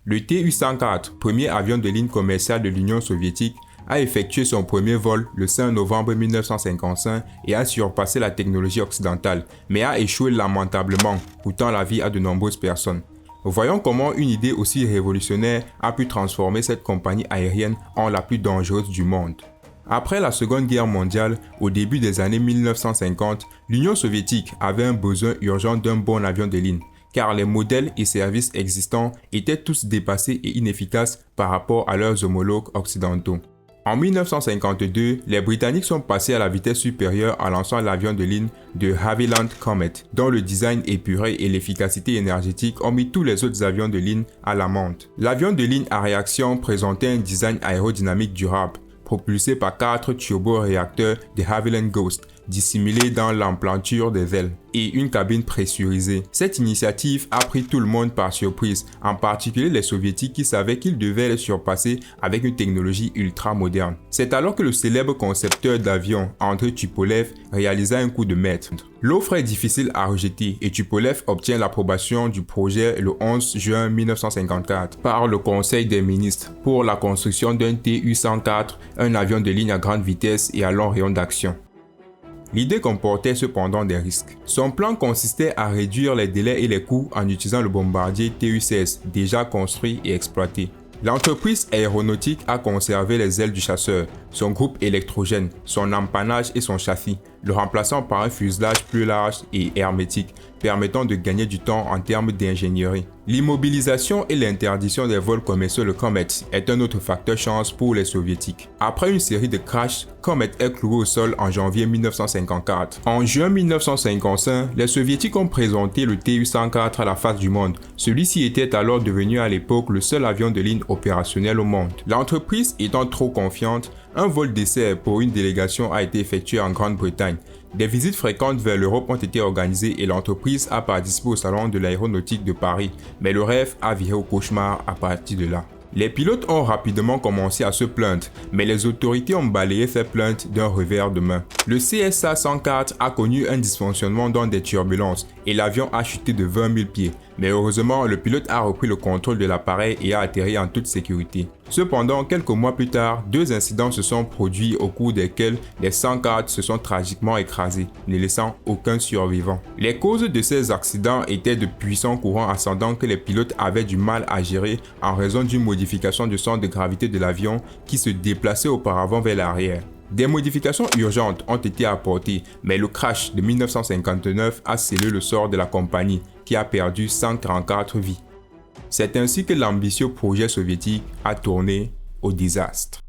Le Tu-104, premier avion de ligne commercial de l'Union soviétique, a effectué son premier vol le 5 novembre 1955 et a surpassé la technologie occidentale, mais a échoué lamentablement, coûtant la vie à de nombreuses personnes. Voyons comment une idée aussi révolutionnaire a pu transformer cette compagnie aérienne en la plus dangereuse du monde. Après la Seconde Guerre mondiale, au début des années 1950, l'Union soviétique avait un besoin urgent d'un bon avion de ligne, car les modèles et services existants étaient tous dépassés et inefficaces par rapport à leurs homologues occidentaux. En 1952, les Britanniques sont passés à la vitesse supérieure en lançant l'avion de ligne de Havilland Comet, dont le design épuré et l'efficacité énergétique ont mis tous les autres avions de ligne à l'amende. L'avion de ligne à réaction présentait un design aérodynamique durable, propulsé par 4 turboréacteurs de Havilland Ghost, dissimulés dans l'emplanture des ailes, et une cabine pressurisée. Cette initiative a pris tout le monde par surprise, en particulier les soviétiques qui savaient qu'ils devaient les surpasser avec une technologie ultra moderne. C'est alors que le célèbre concepteur d'avions, Andrei Tupolev, réalisa un coup de maître. L'offre est difficile à rejeter et Tupolev obtient l'approbation du projet le 11 juin 1954 par le Conseil des ministres pour la construction d'un Tu-104, un avion de ligne à grande vitesse et à long rayon d'action. L'idée comportait cependant des risques. Son plan consistait à réduire les délais et les coûts en utilisant le bombardier Tu-16 déjà construit et exploité. L'entreprise aéronautique a conservé les ailes du chasseur, son groupe électrogène, son empennage et son châssis, le remplaçant par un fuselage plus large et hermétique, permettant de gagner du temps en termes d'ingénierie. L'immobilisation et l'interdiction des vols commerciaux de Comet est un autre facteur chance pour les soviétiques. Après une série de crashs, Comet est cloué au sol en janvier 1954. En juin 1955, les soviétiques ont présenté le Tu-104 à la face du monde. Celui-ci était alors devenu à l'époque le seul avion de ligne opérationnel au monde. L'entreprise étant trop confiante, un vol d'essai pour une délégation a été effectué en Grande-Bretagne. Des visites fréquentes vers l'Europe ont été organisées et l'entreprise a participé au salon de l'aéronautique de Paris, mais le rêve a viré au cauchemar à partir de là. Les pilotes ont rapidement commencé à se plaindre, mais les autorités ont balayé ces plaintes d'un revers de main. Le CSA-104 a connu un dysfonctionnement dans des turbulences et l'avion a chuté de 20 000 pieds. Mais heureusement, le pilote a repris le contrôle de l'appareil et a atterri en toute sécurité. Cependant, quelques mois plus tard, 2 incidents se sont produits au cours desquels les 104 se sont tragiquement écrasés, ne laissant aucun survivant. Les causes de ces accidents étaient de puissants courants ascendants que les pilotes avaient du mal à gérer en raison d'une modification du centre de gravité de l'avion qui se déplaçait auparavant vers l'arrière. Des modifications urgentes ont été apportées, mais le crash de 1959 a scellé le sort de la compagnie, qui a perdu 144 vies. C'est ainsi que l'ambitieux projet soviétique a tourné au désastre.